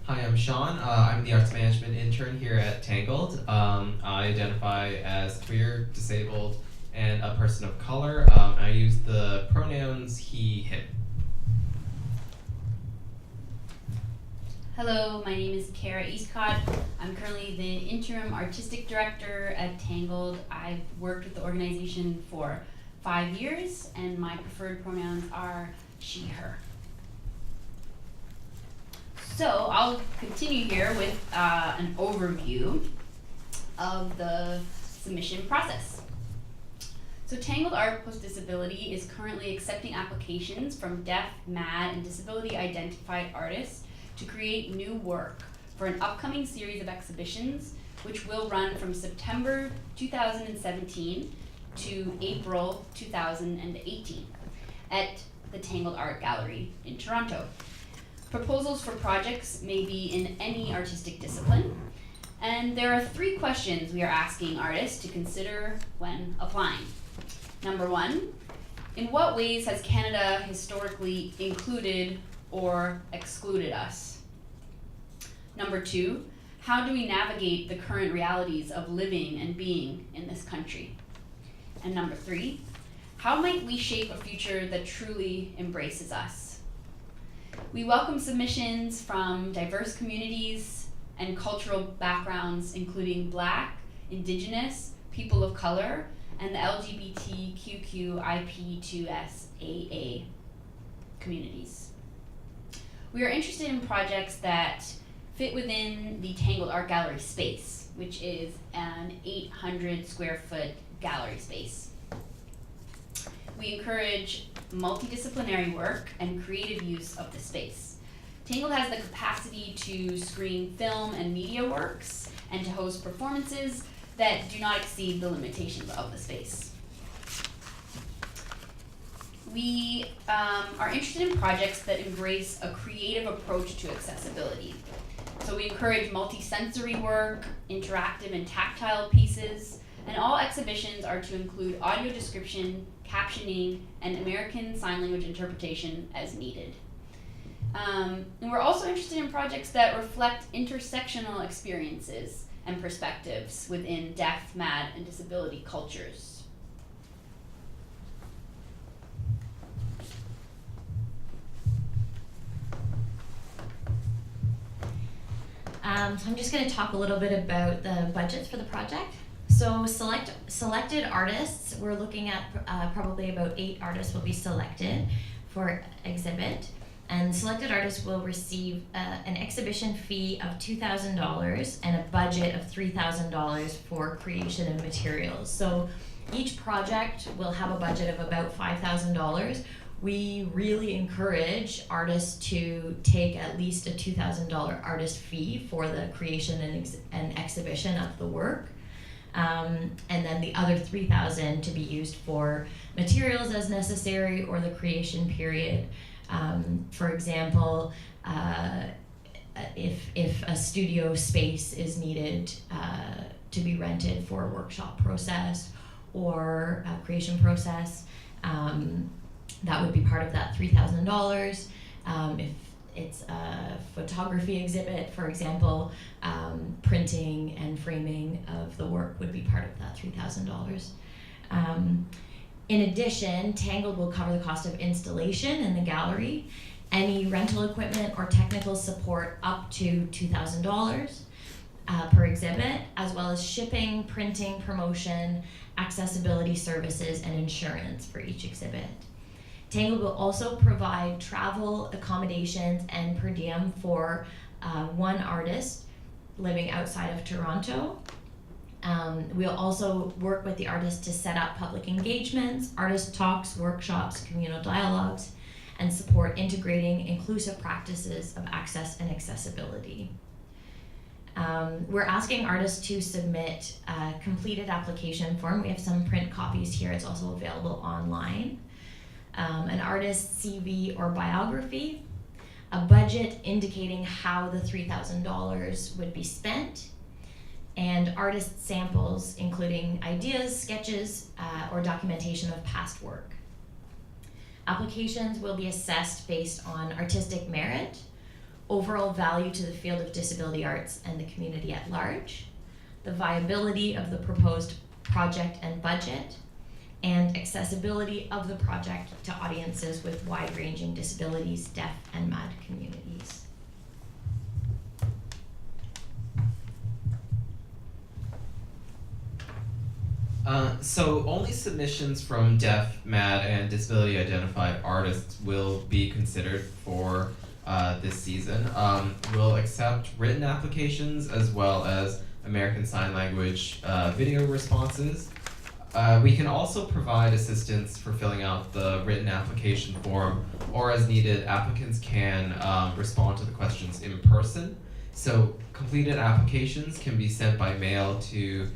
Hi, I'm Sean. I'm the arts management intern here at Tangled. I identify as queer, disabled, and a person of color. I use the pronouns he, him. Hello, my name is Kara Eastcott. I'm currently the interim artistic director at Tangled. I've worked with the organization for 5 years, and my preferred pronouns are she, her. So I'll continue here with an overview of the submission process. So Tangled Art Post Disability is currently accepting applications from deaf, mad, and disability identified artists to create new work for an upcoming series of exhibitions which will run from September 2017 to April 2018 at the Tangled Art Gallery in Toronto. Proposals for projects may be in any artistic discipline, and there are 3 questions we are asking artists to consider when applying. Number 1, in what ways has Canada historically included or excluded us? Number 2, how do we navigate the current realities of living and being in this country? And number 3, how might we shape a future that truly embraces us? We welcome submissions from diverse communities and cultural backgrounds, including Black, Indigenous, people of color, and the LGBTQIP2SAA communities. We are interested in projects that fit within the Tangled Art Gallery space, which is an 800 square foot gallery space. We encourage multidisciplinary work and creative use of the space. Tangled has the capacity to screen film and media works and to host performances that do not exceed the limitations of the space. We are interested in projects that embrace a creative approach to accessibility. So we encourage multi-sensory work, interactive and tactile pieces, and all exhibitions are to include audio description, captioning, and American Sign Language interpretation as needed. And we're also interested in projects that reflect intersectional experiences and perspectives within deaf, mad, and disability cultures. So I'm just going to talk a little bit about the budgets for the project. So selected artists, we're looking at probably about 8 artists will be selected for exhibit. And selected artists will receive an exhibition fee of $2,000 and a budget of $3,000 for creation of materials. So each project will have a budget of about $5,000. We really encourage artists to take at least a $2,000 artist fee for the creation and exhibition of the work. And then the other $3,000 to be used for materials as necessary or the creation period. For example, if a studio space is needed to be rented for a workshop process or a creation process, that would be part of that $3,000. If it's a photography exhibit, for example, printing and framing of the work would be part of that $3,000. In addition, Tangled will cover the cost of installation in the gallery, any rental equipment or technical support up to $2,000 per exhibit, as well as shipping, printing, promotion, accessibility services, and insurance for each exhibit. Tangled will also provide travel, accommodations, and per diem for one artist living outside of Toronto. We'll also work with the artist to set up public engagements, artist talks, workshops, communal dialogues, and support integrating inclusive practices of access and accessibility. We're asking artists to submit a completed application form. We have some print copies here. It's also available online. An artist's CV or biography, a budget indicating how the $3,000 would be spent, and artist samples including ideas, sketches, or documentation of past work. Applications will be assessed based on artistic merit, overall value to the field of disability arts and the community at large, the viability of the proposed project and budget, and accessibility of the project to audiences with wide-ranging disabilities, deaf and MAD communities. So only submissions from deaf, MAD, and disability identified artists will be considered for this season. We'll accept written applications as well as American Sign Language video responses. We can also provide assistance for filling out the written application form, or as needed, applicants can respond to the questions in person. So completed applications can be sent by mail to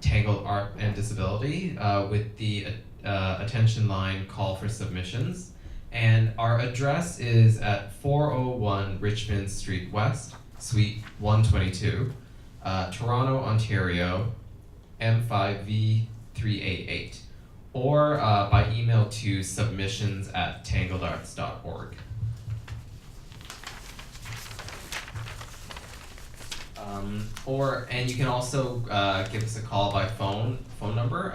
Tangled Art and Disability with the attention line call for submissions. And our address is at 401 Richmond Street West, Suite 122, Toronto, Ontario, M5V388, or by email to submissions@tangledarts.org. And you can also give us a call by phone number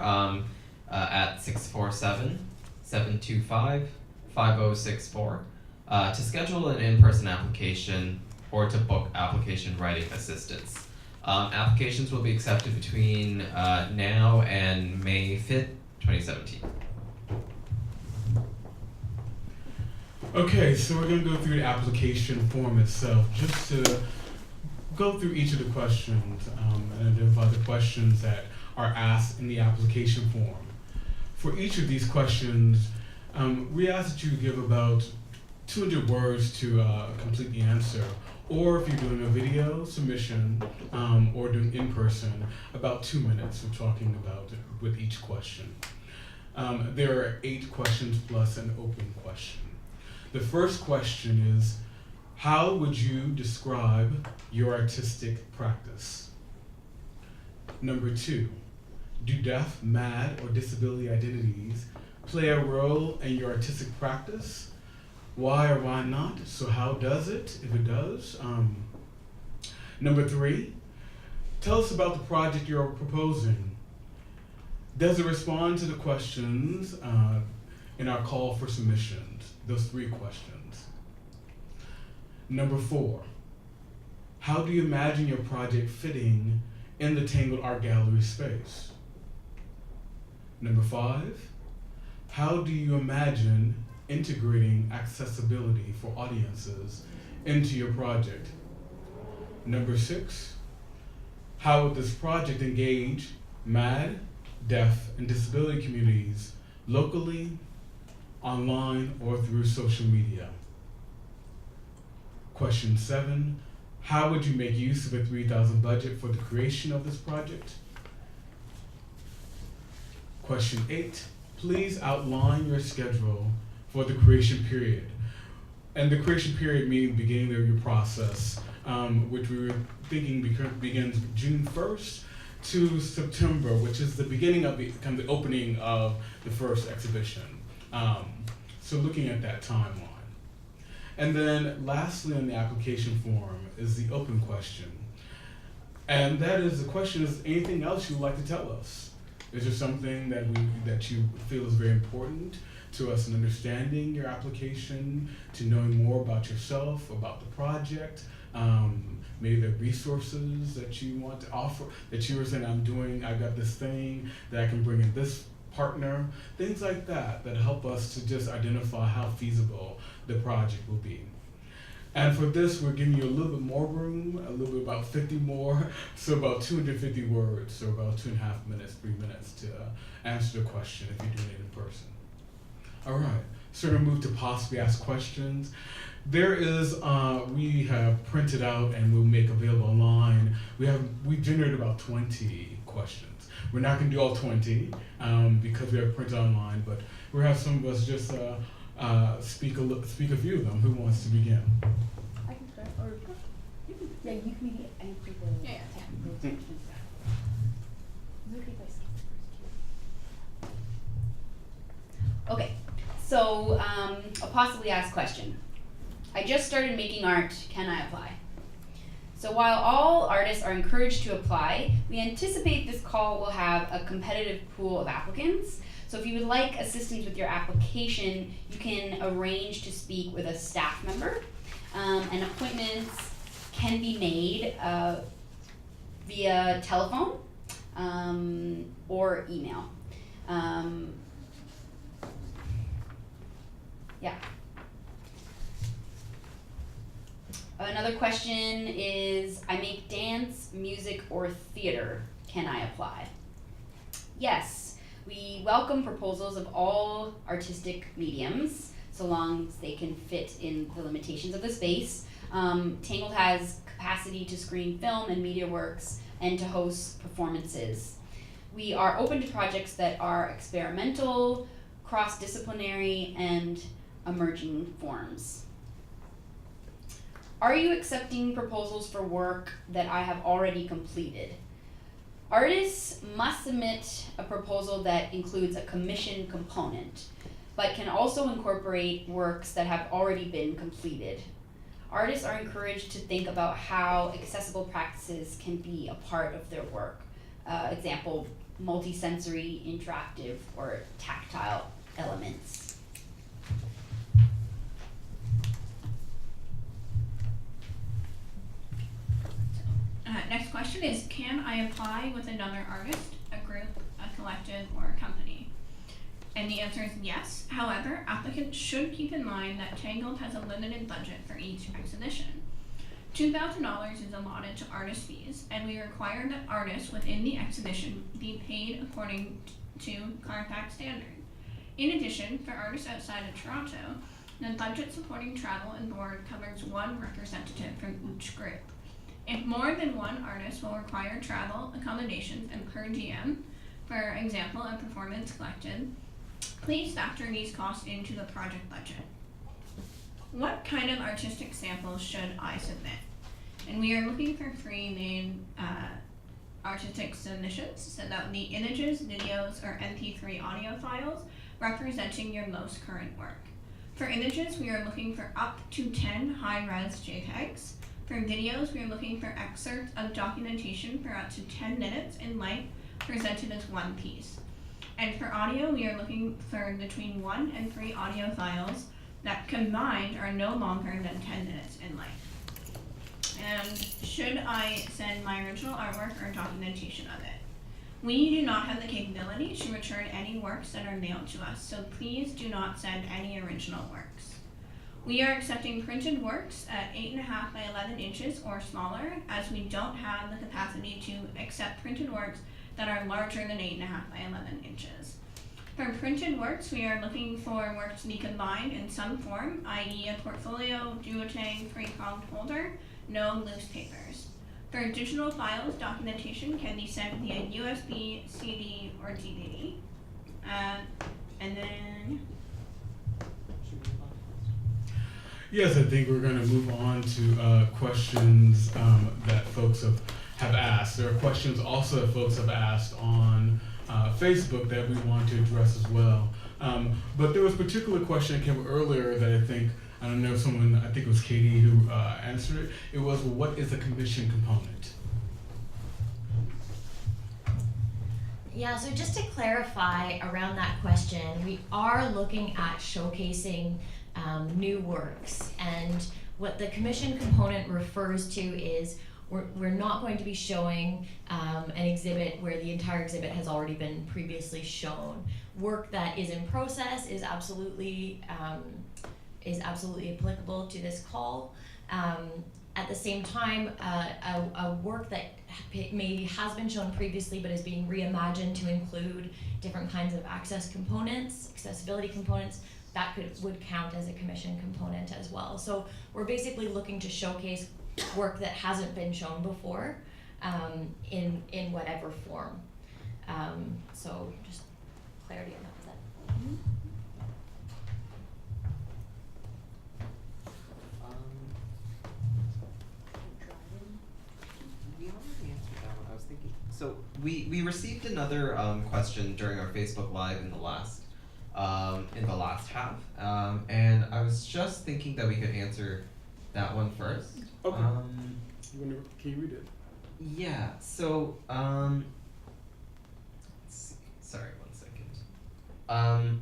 at 647-725-5064 to schedule an in-person application or to book application writing assistance. Applications will be accepted between now and May 5th, 2017. Okay, so we're going to go through the application form itself, just to go through each of the questions and identify the questions that are asked in the application form. For each of these questions, we ask that you give about 200 words to complete the answer, or if you're doing a video submission or doing in-person, about 2 minutes of talking about it with each question. There are 8 questions plus an open question. The first question is, how would you describe your artistic practice? Number 2, do deaf, MAD, or disability identities play a role in your artistic practice? Why or why not? So how does it, if it does? Number 3, tell us about the project you're proposing. Does it respond to the questions in our call for submissions? Those 3 questions. Number 4, how do you imagine your project fitting in the Tangled Art Gallery space? Number 5, how do you imagine integrating accessibility for audiences into your project? Number 6, how would this project engage MAD, deaf, and disability communities locally, online, or through social media? Question 7, how would you make use of a $3,000 budget for the creation of this project? Question 8, please outline your schedule for the creation period. And the creation period meaning beginning of your process, which we were thinking begins June 1st to September, which is the beginning of the opening of the first exhibition. So looking at that timeline. And then lastly on the application form is the open question. And that is, the question is, anything else you'd like to tell us? Is there something that you feel is very important to us in understanding your application, to knowing more about yourself, about the project, maybe the resources that you want to offer, that you were saying, I've got this thing that I can bring in this partner, things like that help us to just identify how feasible the project will be. And for this, we're giving you a little bit more room, a little bit about 50 more, so about 250 words, so about 2.5 minutes, 3 minutes to answer the question if you're doing it in person. All right, so we're gonna move to possibly ask questions. There is, we have printed out and we'll make available online. We generated about 20 questions. We're not gonna do all 20 because we have printed online, but we'll have some of us just speak a few of them. Who wants to begin? I can start, or you can, yeah, you can maybe answer the technical questions. Is it okay if I skip the first two? Okay, so a possibly asked question. I just started making art, can I apply? So while all artists are encouraged to apply, we anticipate this call will have a competitive pool of applicants. So if you would like assistance with your application, you can arrange to speak with a staff member, and appointments can be made via telephone or email. Yeah. Another question is, I make dance, music, or theater. Can I apply? Yes, we welcome proposals of all artistic mediums, so long as they can fit in the limitations of the space. Tangled has capacity to screen film and media works and to host performances. We are open to projects that are experimental, cross-disciplinary, and emerging forms. Are you accepting proposals for work that I have already completed? Artists must submit a proposal that includes a commission component, but can also incorporate works that have already been completed. Artists are encouraged to think about how accessible practices can be a part of their work. Example, multisensory, interactive, or tactile elements. Next question is, can I apply with another artist, a group, a collective, or a company? And the answer is yes. However, applicants should keep in mind that Tangled has a limited budget for each exhibition. $2,000 is allotted to artist fees, and we require that artists within the exhibition be paid according to Carfax standard. In addition, for artists outside of Toronto, the budget supporting travel and board covers one representative from each group. If more than one artist will require travel, accommodations, and per diem, for example, a performance collected, please factor these costs into the project budget. What kind of artistic samples should I submit? And we are looking for three main artistic submissions, so that would be images, videos, or MP3 audio files representing your most current work. For images, we are looking for up to 10 high-res JPEGs. For videos, we are looking for excerpts of documentation for up to 10 minutes in length presented as one piece. And for audio, we are looking for between 1 and 3 audio files that combined are no longer than 10 minutes in length. And should I send my original artwork or documentation of it? We do not have the capability to return any works that are mailed to us, so please do not send any original works. We are accepting printed works at 8.5 by 11 inches or smaller, as we don't have the capacity to accept printed works that are larger than 8.5 by 11 inches. For printed works, we are looking for works to be combined in some form, i.e. a portfolio, duotang, 3-pronged holder, no loose papers. For digital files, documentation can be sent via USB, CD, or DVD. And then... Yes, I think we're going to move on to questions that folks have asked. There are questions also that folks have asked on Facebook that we want to address as well. But there was a particular question that came up earlier that I don't know if someone, I think it was Katie who answered it. It was, well, what is a commission component? Yeah, so just to clarify around that question, we are looking at showcasing new works, and what the commission component refers to is we're not going to be showing an exhibit where the entire exhibit has already been previously shown. Work that is in process is absolutely applicable to this call. At the same time, a work that maybe has been shown previously but is being reimagined to include different kinds of accessibility components, that would count as a commission component as well. So we're basically looking to showcase work that hasn't been shown before in whatever form. So just clarity on that. We already answered that one. I was thinking. So we received another question during our Facebook Live in the last in the last half. And I was just thinking that we could answer that one first. Okay. Can you read it? Yeah, so, let's see. Sorry, 1 second.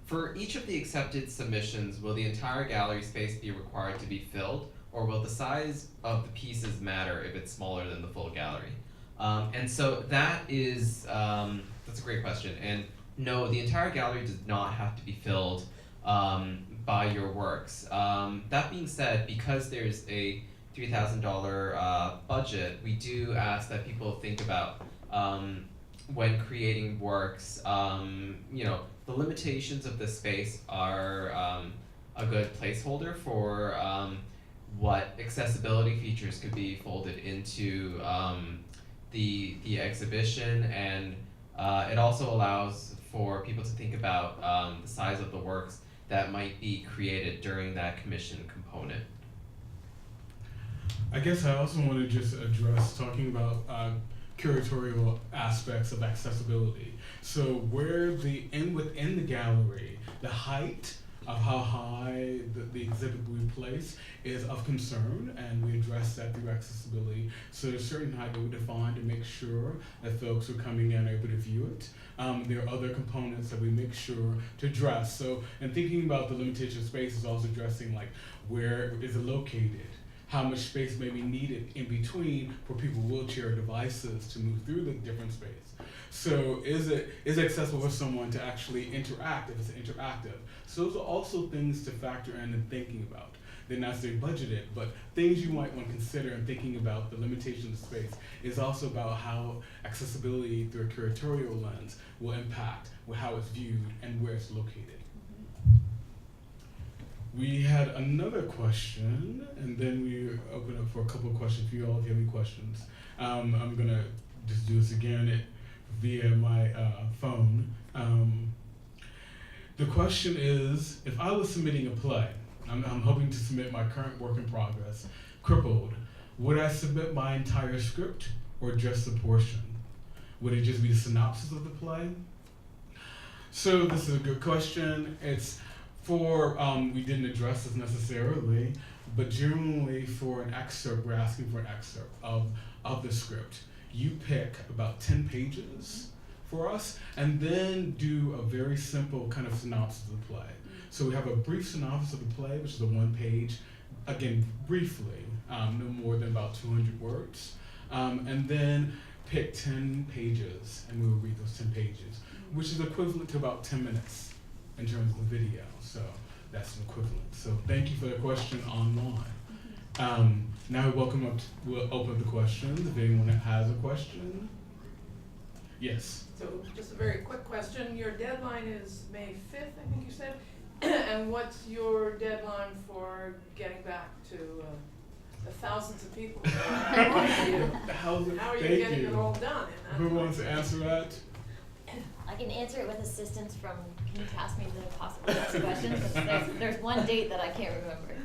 For each of the accepted submissions, will the entire gallery space be required to be filled, or will the size of the pieces matter if it's smaller than the full gallery? And so that is, that's a great question. And no, the entire gallery does not have to be filled by your works. That being said, because there's a $3,000 budget, we do ask that people think about when creating works, the limitations of the space are a good placeholder for what accessibility features could be folded into the exhibition, and it also allows for people to think about the size of the works that might be created during that commission component. I guess I also want to just address talking about curatorial aspects of accessibility. So where within the gallery, the height of how high the exhibit will be placed is of concern, and we address that through accessibility. So there's a certain height that we define to make sure that folks who are coming in are able to view it. There are other components that we make sure to address. So in thinking about the limitation of space is also addressing like where is it located? How much space may be needed in between for people with wheelchair devices to move through the different space. So is it accessible for someone to actually interact if it's interactive? So those are also things to factor in and thinking about. They're not necessarily budgeted, but things you might want to consider in thinking about the limitations of space is also about how accessibility through a curatorial lens will impact how it's viewed and where it's located. We had another question, and then we open up for a couple of questions for you all if you have any questions. I'm gonna just do this again via my phone. The question is, if I was submitting a play, I'm hoping to submit my current work in progress, Crippled, would I submit my entire script or just a portion? Would it just be the synopsis of the play? So this is a good question. It's we didn't address this necessarily, but generally for an excerpt, we're asking for an excerpt of the script. You pick about 10 pages for us, and then do a very simple kind of synopsis of the play. So we have a brief synopsis of the play, which is a 1 page, again, briefly, no more than about 200 words, and then pick 10 pages, and we'll read those 10 pages, which is equivalent to about 10 minutes in terms of the video, so that's an equivalent. So thank you for the question online. Now we'll open up the questions if anyone has a question. Yes. So just a very quick question. Your deadline is May 5th, I think you said. And what's your deadline for getting back to the thousands of people that are you? How are you getting it all done? Who wants to answer that? I can answer it with assistance from, can you pass me the possible next question? 'Cause there's one date that I can't remember.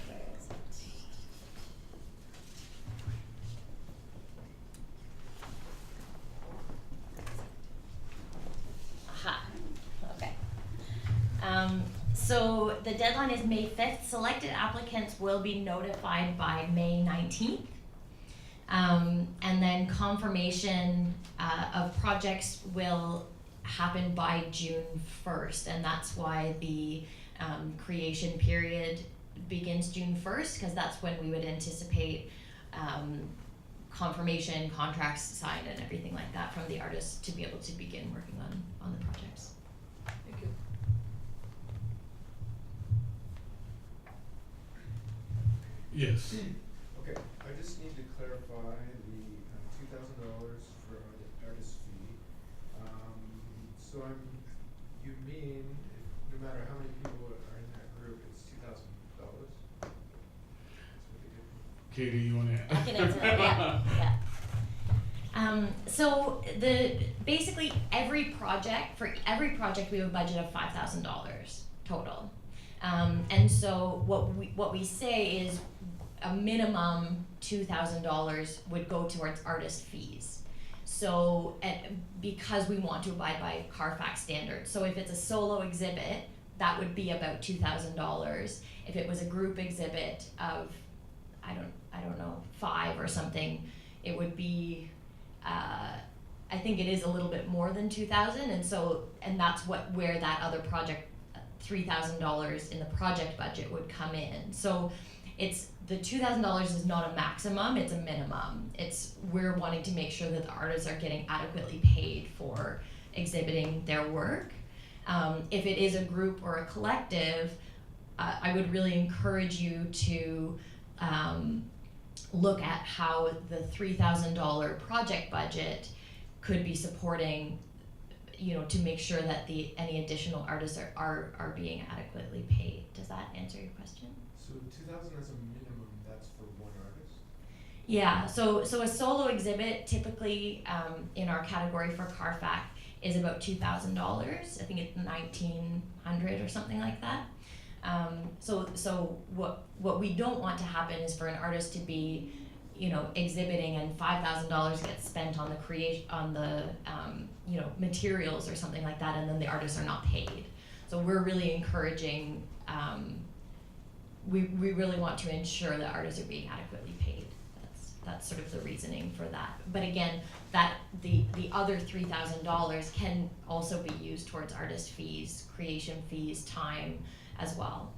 Where is it? Aha, okay. So the deadline is May 5th. Selected applicants will be notified by May 19th. And then confirmation of projects will happen by June 1st, and that's why the creation period begins June 1st, because that's when we would anticipate confirmation, contracts signed, and everything like that from the artist to be able to begin working on the projects. Thank you. Yes. Okay, I just need to clarify the $2,000 for the artist fee. So you mean no matter how many people are in that group, it's $2,000? Katie, you want to? I can answer that. Yeah. So basically every project we have a budget of $5,000 total, and so what we say is a minimum $2,000 would go towards artist fees. So, because we want to abide by Carfax standards. So if it's a solo exhibit, that would be about $2,000. If it was a group exhibit of, I don't know, 5 or something, it would be, I think it is a little bit more than 2,000, and that's where that other project, $3,000 in the project budget would come in. So it's the $2,000 is not a maximum, it's a minimum. We're wanting to make sure that the artists are getting adequately paid for exhibiting their work. If it is a group or a collective, I would really encourage you to look at how the $3,000 project budget could be supporting, to make sure that any additional artists are being adequately paid. Does that answer your question? So 2,000 as a minimum, that's for one artist? Yeah, so a solo exhibit typically in our category for Carfax is about $2,000. I think it's $1,900 or something like that. So what we don't want to happen is for an artist to be, exhibiting and $5,000 gets spent on the materials or something like that, and then the artists are not paid. So we're really encouraging. We really want to ensure that artists are being adequately paid. That's sort of the reasoning for that. But again, that the other $3,000 can also be used towards artist fees, creation fees, time as well.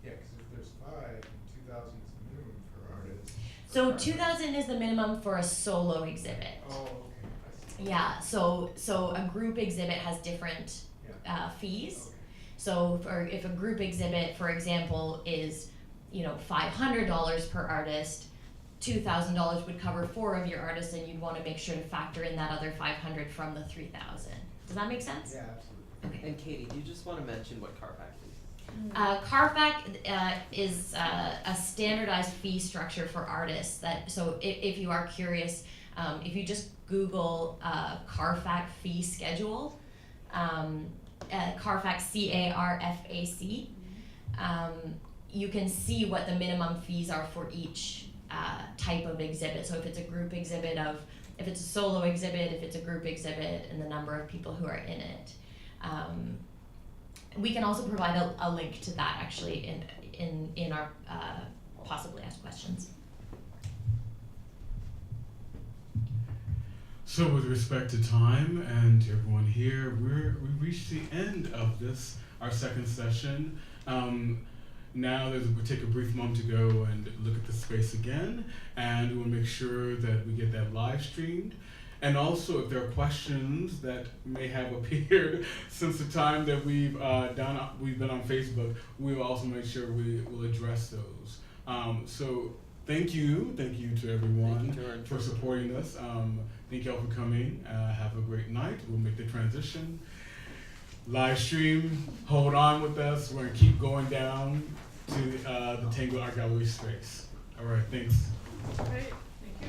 Yeah, because if there's 5, and 2,000 is the minimum for artists. So 2,000 is the minimum for a solo exhibit. Oh, okay, I see. Yeah. So a group exhibit has different fees. Okay. So if a group exhibit, for example, is $500 per artist, $2,000 would cover 4 of your artists, and you'd want to make sure to factor in that other $500 from the 3,000. Does that make sense? Yeah, absolutely. Okay. And Katie, do you just want to mention what Carfax is? Carfax is a standardized fee structure for artists. So if you are curious, if you just Google Carfax fee schedule, Carfax CARFAC, you can see what the minimum fees are for each type of exhibit. So if it's a group exhibit if it's a solo exhibit, if it's a group exhibit, and the number of people who are in it. We can also provide a link to that actually in our possibly asked questions. So with respect to time and to everyone here, we reached the end of this, our second session. Now we'll take a brief moment to go and look at the space again, and we'll make sure that we get that live streamed. And also, if there are questions that may have appeared since the time that we've been on Facebook, we will also make sure we will address those. So thank you to everyone for supporting us. Thank you all for coming. Have a great night. We'll make the transition. Live stream, hold on with us. We're gonna keep going down to the Tangled Art Gallery space. All right, thanks. Great, thank you.